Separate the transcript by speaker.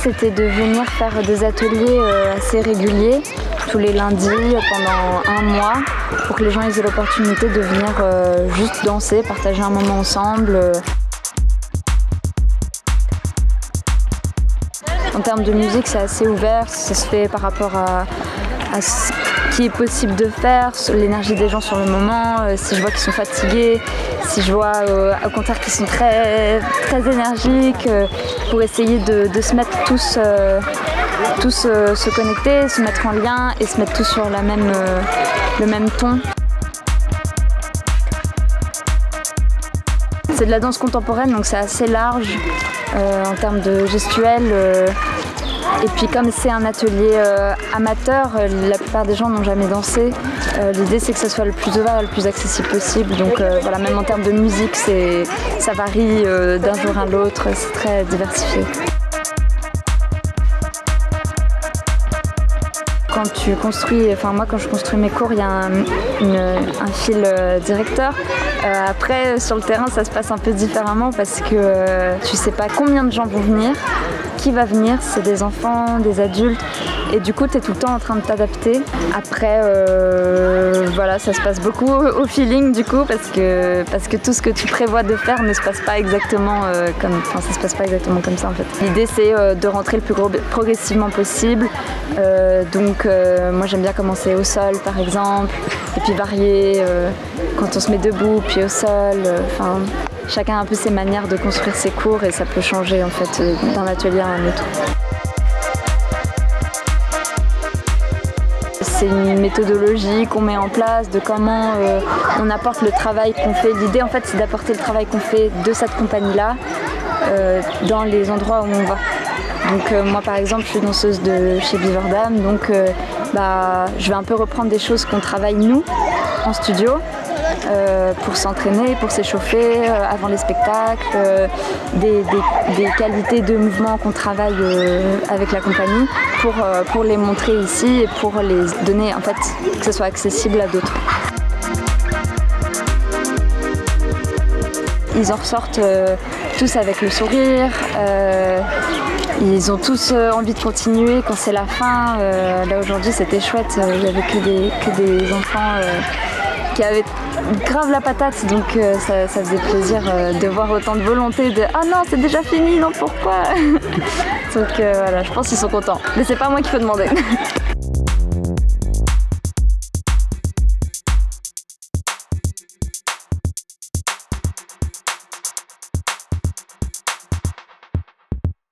Speaker 1: c'était de venir faire des ateliers assez réguliers, tous les lundis pendant un mois, pour que les gens aient l'opportunité de venir juste danser, partager un moment ensemble. En termes de musique, c'est assez ouvert, ça se fait par rapport à ce qui est possible de faire, l'énergie des gens sur le moment, si je vois qu'ils sont fatigués, si je vois au contraire qu'ils sont très, très énergiques, pour essayer de se mettre tous se connecter, se mettre en lien et se mettre tous sur le même ton. C'est de la danse contemporaine, donc c'est assez large en termes de gestuelle. Et puis comme c'est un atelier amateur, la plupart des gens n'ont jamais dansé. L'idée c'est que ça soit le plus ouvert et le plus accessible possible. Donc voilà, même en termes de musique, ça varie d'un jour à l'autre, c'est très diversifié. Quand tu construis, moi quand je construis mes cours, il y a un fil directeur. Après sur le terrain ça se passe un peu différemment parce que tu sais pas combien de gens vont venir, qui va venir, c'est des enfants, des adultes, et du coup tu es tout le temps en train de t'adapter. Après voilà, ça se passe beaucoup au feeling du coup parce que tout ce que tu prévois de faire ne se passe pas exactement ça se passe pas exactement comme ça en fait. L'idée c'est de rentrer le plus progressivement possible. Donc moi j'aime bien commencer au sol par exemple, et puis varier quand on se met debout, puis au sol. Chacun a un peu ses manières de construire ses cours et ça peut changer en fait d'un atelier à un autre. C'est une méthodologie qu'on met en place de comment on apporte le travail qu'on fait. L'idée en fait c'est d'apporter le travail qu'on fait de cette compagnie-là dans les endroits où on va. Donc moi par exemple je suis danseuse de chez Beaverdam, donc je vais un peu reprendre des choses qu'on travaille nous en studio pour s'entraîner, pour s'échauffer avant les spectacles, des qualités de mouvement qu'on travaille avec la compagnie pour les montrer ici et pour les donner en fait que ce soit accessible à d'autres. Ils en ressortent tous avec le sourire. Ils ont tous envie de continuer quand c'est la fin. Là aujourd'hui c'était chouette, il n'y avait que des enfants qui avaient grave la patate, donc ça faisait plaisir de voir autant de volonté de « Ah non, c'est déjà fini, non pourquoi ?» Donc voilà, je pense qu'ils sont contents. Mais c'est pas moi qu'il faut demander.